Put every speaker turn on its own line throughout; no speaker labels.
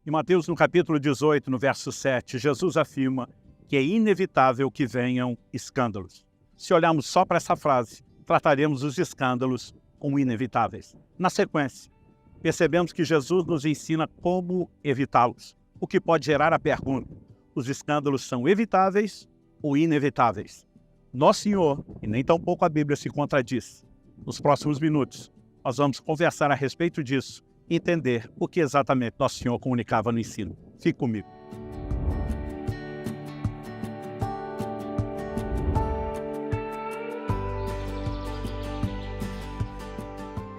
Em Mateus, no capítulo 18, no verso 7, Jesus afirma que é inevitável que venham escândalos. Se olharmos só para essa frase, trataremos os escândalos como inevitáveis. Na sequência, percebemos que Jesus nos ensina como evitá-los, o que pode gerar a pergunta: os escândalos são evitáveis ou inevitáveis? Nosso Senhor, e nem tampouco a Bíblia se contradiz. Nos próximos minutos, nós vamos conversar a respeito disso e entender o que exatamente Nosso Senhor comunicava no ensino. Fique comigo.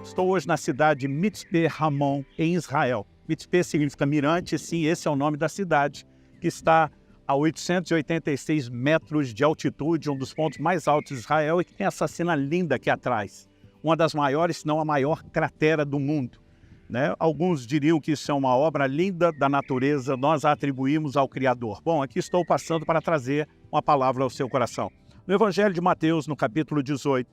Estou hoje na cidade de Mitzpe Ramon, em Israel. Mitzpe significa mirante, sim, esse é o nome da cidade, que está a 886 metros de altitude, um dos pontos mais altos de Israel, e que tem essa cena linda aqui atrás. Uma das maiores, se não a maior cratera do mundo, né? Alguns diriam que isso é uma obra linda da natureza, nós a atribuímos ao Criador. Bom, aqui estou passando para trazer uma palavra ao seu coração. No Evangelho de Mateus, no capítulo 18,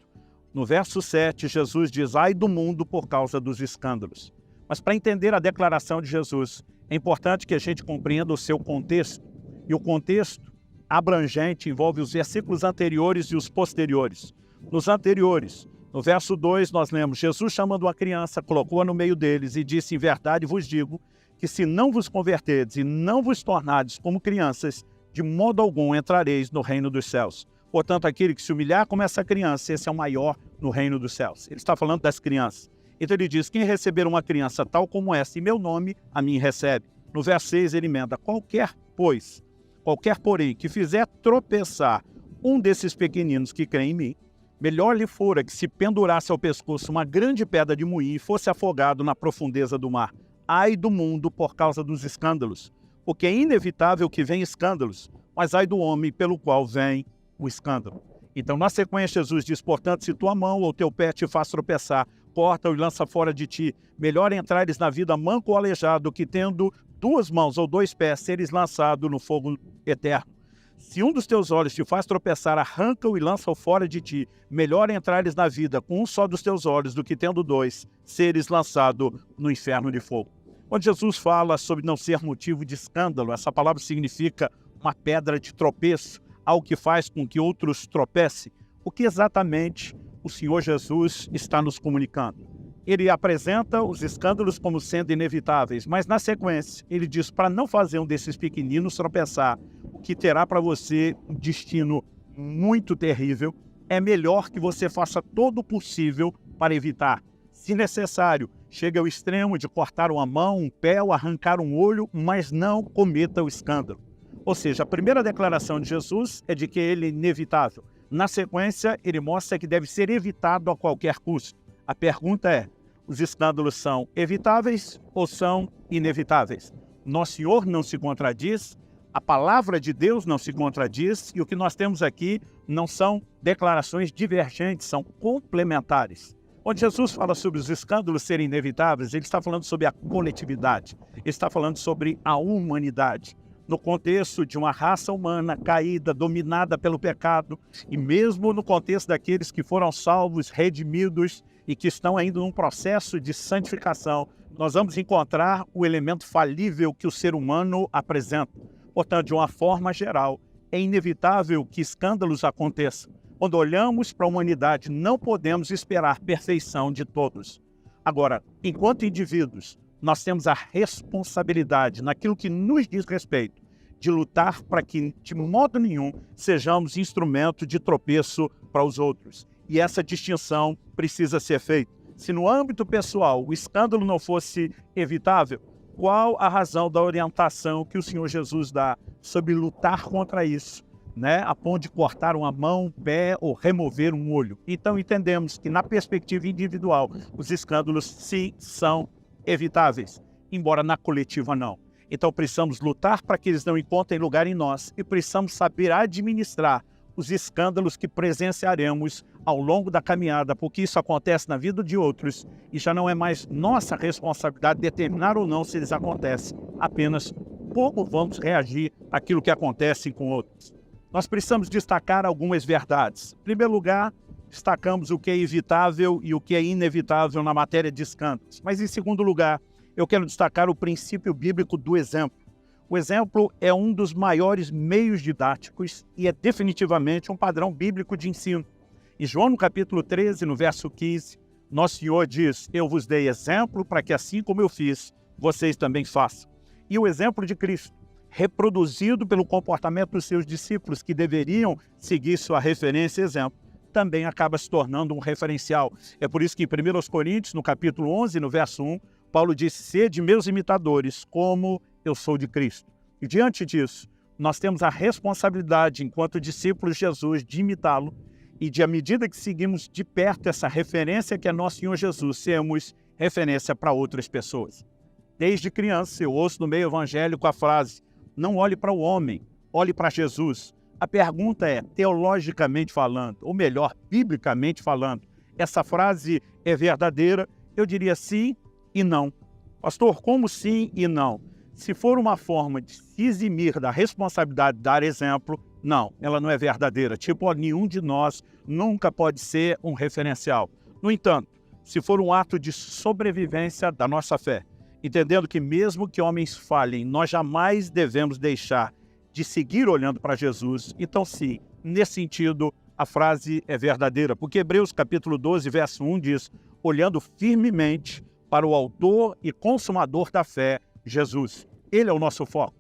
no verso 7, Jesus diz: ai do mundo por causa dos escândalos. Mas para entender a declaração de Jesus, é importante que a gente compreenda o seu contexto. E o contexto abrangente envolve os versículos anteriores e os posteriores. Nos anteriores, no verso 2, nós lemos: Jesus chamando uma criança, colocou-a no meio deles e disse: em verdade vos digo que se não vos converterdes e não vos tornardes como crianças, de modo algum entrareis no reino dos céus. Portanto, aquele que se humilhar como essa criança, esse é o maior no reino dos céus. Ele está falando das crianças. Então ele diz: quem receber uma criança tal como essa, em meu nome, a mim recebe. No verso 6 ele emenda: qualquer, porém, que fizer tropeçar um desses pequeninos que creem em mim, melhor lhe fora que se pendurasse ao pescoço uma grande pedra de moinho e fosse afogado na profundeza do mar. Ai do mundo por causa dos escândalos, porque é inevitável que venham escândalos, mas ai do homem pelo qual vem o escândalo. Então, na sequência, Jesus diz: portanto, se tua mão ou teu pé te faz tropeçar, corta-o e lança fora de ti. Melhor entrares na vida manco ou aleijado, que tendo duas mãos ou dois pés, seres lançado no fogo eterno. Se um dos teus olhos te faz tropeçar, arranca-o e lança-o fora de ti. Melhor entrares na vida com um só dos teus olhos, do que tendo dois, seres lançado no inferno de fogo. Quando Jesus fala sobre não ser motivo de escândalo, essa palavra significa uma pedra de tropeço, algo que faz com que outros tropecem. O que exatamente o Senhor Jesus está nos comunicando? Ele apresenta os escândalos como sendo inevitáveis, mas na sequência ele diz para não fazer um desses pequeninos tropeçar, o que terá para você um destino muito terrível. É melhor que você faça todo o possível para evitar. Se necessário, chegue ao extremo de cortar uma mão, um pé ou arrancar um olho, mas não cometa o escândalo. Ou seja, a primeira declaração de Jesus é de que ele é inevitável. Na sequência, ele mostra que deve ser evitado a qualquer custo. A pergunta é: os escândalos são evitáveis ou são inevitáveis? Nosso Senhor não se contradiz, a palavra de Deus não se contradiz, e o que nós temos aqui não são declarações divergentes, são complementares. Quando Jesus fala sobre os escândalos serem inevitáveis, ele está falando sobre a coletividade, ele está falando sobre a humanidade. No contexto de uma raça humana caída, dominada pelo pecado, e mesmo no contexto daqueles que foram salvos, redimidos e que estão ainda num processo de santificação, nós vamos encontrar o elemento falível que o ser humano apresenta. Portanto, de uma forma geral, é inevitável que escândalos aconteçam. Quando olhamos para a humanidade, não podemos esperar perfeição de todos. Agora, enquanto indivíduos, nós temos a responsabilidade, naquilo que nos diz respeito, de lutar para que, de modo nenhum, sejamos instrumento de tropeço para os outros. E essa distinção precisa ser feita. Se no âmbito pessoal o escândalo não fosse evitável, qual a razão da orientação que o Senhor Jesus dá sobre lutar contra isso, né? A ponto de cortar uma mão, um pé ou remover um olho? Então entendemos que, na perspectiva individual, os escândalos sim são evitáveis, embora na coletiva não. Então precisamos lutar para que eles não encontrem lugar em nós e precisamos saber administrar os escândalos que presenciaremos ao longo da caminhada, porque isso acontece na vida de outros e já não é mais nossa responsabilidade determinar ou não se eles acontecem, apenas como vamos reagir àquilo que acontece com outros. Nós precisamos destacar algumas verdades. Em primeiro lugar, destacamos o que é evitável e o que é inevitável na matéria de escândalos. Mas, em segundo lugar, eu quero destacar o princípio bíblico do exemplo. O exemplo é um dos maiores meios didáticos e é definitivamente um padrão bíblico de ensino. Em João, no capítulo 13, no verso 15, nosso Senhor diz: eu vos dei exemplo para que assim como eu fiz, vocês também façam. E o exemplo de Cristo, reproduzido pelo comportamento dos seus discípulos, que deveriam seguir sua referência e exemplo, também acaba se tornando um referencial. É por isso que em 1 Coríntios, no capítulo 11, no verso 1, Paulo diz: sede meus imitadores, como eu sou de Cristo. E diante disso, nós temos a responsabilidade, enquanto discípulos de Jesus, de imitá-lo e de, à medida que seguimos de perto essa referência que é nosso Senhor Jesus, sermos referência para outras pessoas. Desde criança, eu ouço no meio evangélico a frase: não olhe para o homem, olhe para Jesus. A pergunta é, teologicamente falando, ou melhor, biblicamente falando, essa frase é verdadeira? Eu diria sim e não. Pastor, como sim e não? Se for uma forma de se eximir da responsabilidade de dar exemplo, não, ela não é verdadeira. Tipo, nenhum de nós nunca pode ser um referencial. No entanto, se for um ato de sobrevivência da nossa fé, entendendo que mesmo que homens falhem, nós jamais devemos deixar de seguir olhando para Jesus, então sim, nesse sentido, a frase é verdadeira, porque Hebreus capítulo 12, verso 1 diz: olhando firmemente para o autor e consumador da fé, Jesus. Ele é o nosso foco.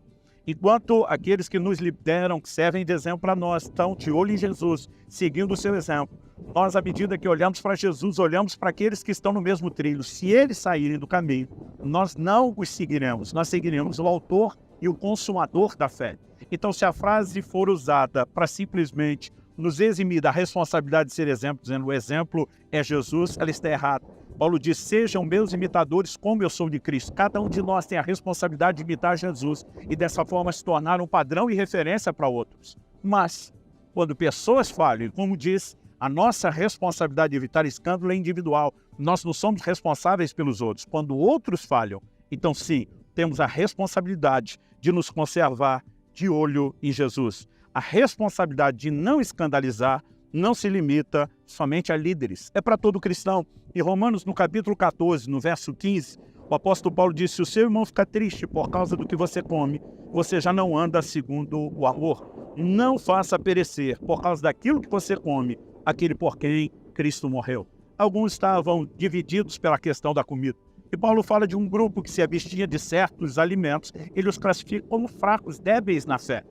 Enquanto aqueles que nos lideram, que servem de exemplo para nós, estão de olho em Jesus, seguindo o seu exemplo, nós, à medida que olhamos para Jesus, olhamos para aqueles que estão no mesmo trilho. Se eles saírem do caminho, nós não os seguiremos, nós seguiremos o autor e o consumador da fé. Então, se a frase for usada para simplesmente nos eximir da responsabilidade de ser exemplo, dizendo o exemplo é Jesus, ela está errada. Paulo diz: sejam meus imitadores como eu sou de Cristo. Cada um de nós tem a responsabilidade de imitar Jesus e dessa forma se tornar um padrão e referência para outros. Mas, quando pessoas falham, como diz, a nossa responsabilidade de evitar escândalo é individual. Nós não somos responsáveis pelos outros. Quando outros falham, então sim, temos a responsabilidade de nos conservar de olho em Jesus. A responsabilidade de não escandalizar não se limita somente a líderes, é para todo cristão. Em Romanos, no capítulo 14, no verso 15, o apóstolo Paulo disse: se o seu irmão fica triste por causa do que você come, você já não anda segundo o amor. Não faça perecer, por causa daquilo que você come, aquele por quem Cristo morreu. Alguns estavam divididos pela questão da comida. E Paulo fala de um grupo que se abstinha de certos alimentos, ele os classifica como fracos, débeis na fé.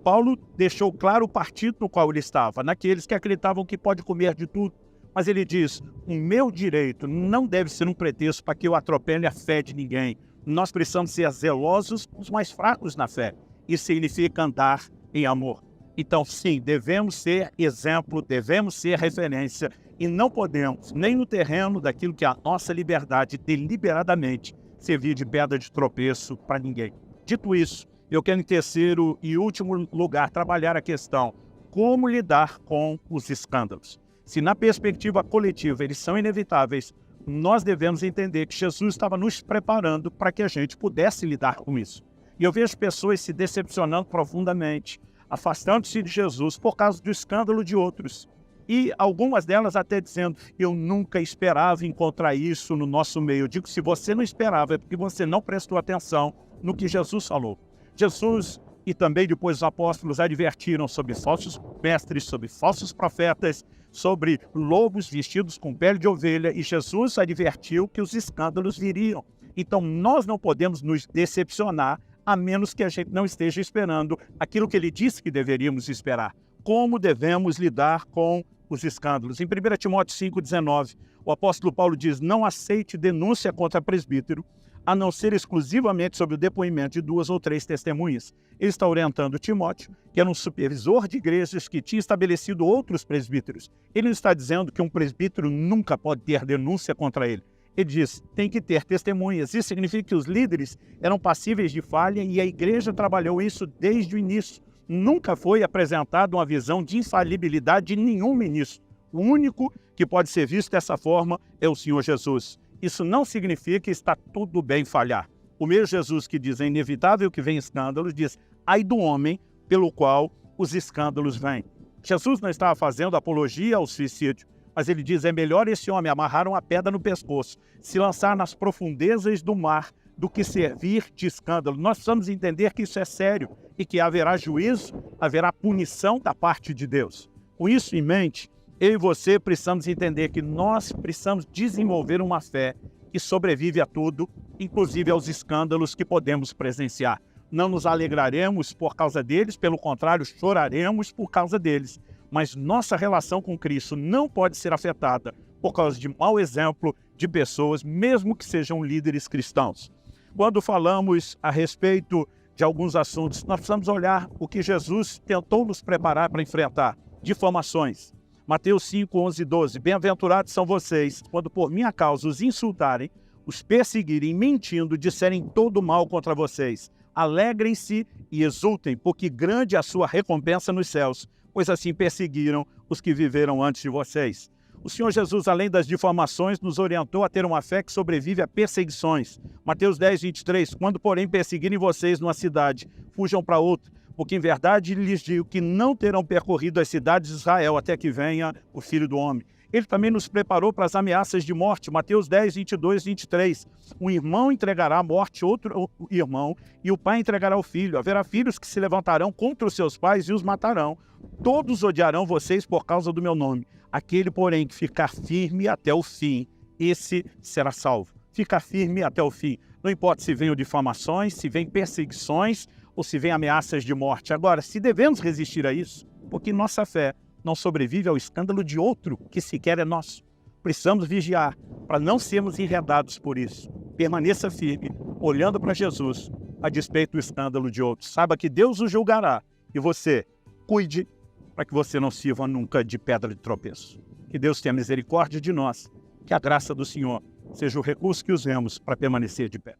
Paulo deixou claro o partido no qual ele estava, naqueles que acreditavam que pode comer de tudo. Mas ele diz: o meu direito não deve ser um pretexto para que eu atropele a fé de ninguém. Nós precisamos ser zelosos com os mais fracos na fé. Isso significa andar em amor. Então, sim, devemos ser exemplo, devemos ser referência e não podemos, nem no terreno daquilo que é a nossa liberdade, deliberadamente servir de pedra de tropeço para ninguém. Dito isso, eu quero, em terceiro e último lugar, trabalhar a questão: como lidar com os escândalos. Se na perspectiva coletiva eles são inevitáveis, nós devemos entender que Jesus estava nos preparando para que a gente pudesse lidar com isso. E eu vejo pessoas se decepcionando profundamente, afastando-se de Jesus por causa do escândalo de outros. E algumas delas até dizendo: eu nunca esperava encontrar isso no nosso meio. Eu digo: se você não esperava, é porque você não prestou atenção no que Jesus falou. Jesus e também depois os apóstolos advertiram sobre falsos mestres, sobre falsos profetas, sobre lobos vestidos com pele de ovelha, e Jesus advertiu que os escândalos viriam. Então nós não podemos nos decepcionar a menos que a gente não esteja esperando aquilo que ele disse que deveríamos esperar. Como devemos lidar com os escândalos? Em 1 Timóteo 5,19, o apóstolo Paulo diz: não aceite denúncia contra presbítero, a não ser exclusivamente sobre o depoimento de 2 ou 3 testemunhas. Ele está orientando Timóteo, que era um supervisor de igrejas que tinha estabelecido outros presbíteros. Ele não está dizendo que um presbítero nunca pode ter denúncia contra ele. Ele diz: tem que ter testemunhas. Isso significa que os líderes eram passíveis de falha e a igreja trabalhou isso desde o início. Nunca foi apresentada uma visão de infalibilidade de nenhum ministro. O único que pode ser visto dessa forma é o Senhor Jesus. Isso não significa que está tudo bem falhar. O mesmo Jesus que diz: é inevitável que venham escândalos, diz: ai do homem pelo qual os escândalos vêm. Jesus não estava fazendo apologia ao suicídio, mas ele diz: é melhor esse homem amarrar uma pedra no pescoço, se lançar nas profundezas do mar, do que servir de escândalo. Nós precisamos entender que isso é sério e que haverá juízo, haverá punição da parte de Deus. Com isso em mente, eu e você precisamos entender que nós precisamos desenvolver uma fé que sobrevive a tudo, inclusive aos escândalos que podemos presenciar. Não nos alegraremos por causa deles, pelo contrário, choraremos por causa deles. Mas nossa relação com Cristo não pode ser afetada por causa de mau exemplo de pessoas, mesmo que sejam líderes cristãos. Quando falamos a respeito de alguns assuntos, nós precisamos olhar o que Jesus tentou nos preparar para enfrentar: difamações. Mateus 5, 11 e 12. Bem-aventurados são vocês, quando por minha causa os insultarem, os perseguirem, mentindo, disserem todo mal contra vocês. Alegrem-se e exultem, porque grande é a sua recompensa nos céus, pois assim perseguiram os que viveram antes de vocês. O Senhor Jesus, além das difamações, nos orientou a ter uma fé que sobrevive a perseguições. Mateus 10, 23. Quando, porém, perseguirem vocês numa cidade, fujam para outra, porque em verdade lhes digo que não terão percorrido as cidades de Israel até que venha o Filho do Homem. Ele também nos preparou para as ameaças de morte. Mateus 10, 22 e 23. Um irmão entregará à morte outro irmão, e o pai entregará o filho. Haverá filhos que se levantarão contra os seus pais e os matarão. Todos odiarão vocês por causa do meu nome. Aquele, porém, que ficar firme até o fim, esse será salvo. Ficar firme até o fim. Não importa se venham difamações, se vêm perseguições ou se vêm ameaças de morte. Agora, se devemos resistir a isso, porque nossa fé não sobrevive ao escândalo de outro que sequer é nosso. Precisamos vigiar para não sermos enredados por isso. Permaneça firme, olhando para Jesus, a despeito do escândalo de outros. Saiba que Deus o julgará e você, cuide para que você não sirva nunca de pedra de tropeço. Que Deus tenha misericórdia de nós, que a graça do Senhor seja o recurso que usemos para permanecer de pé.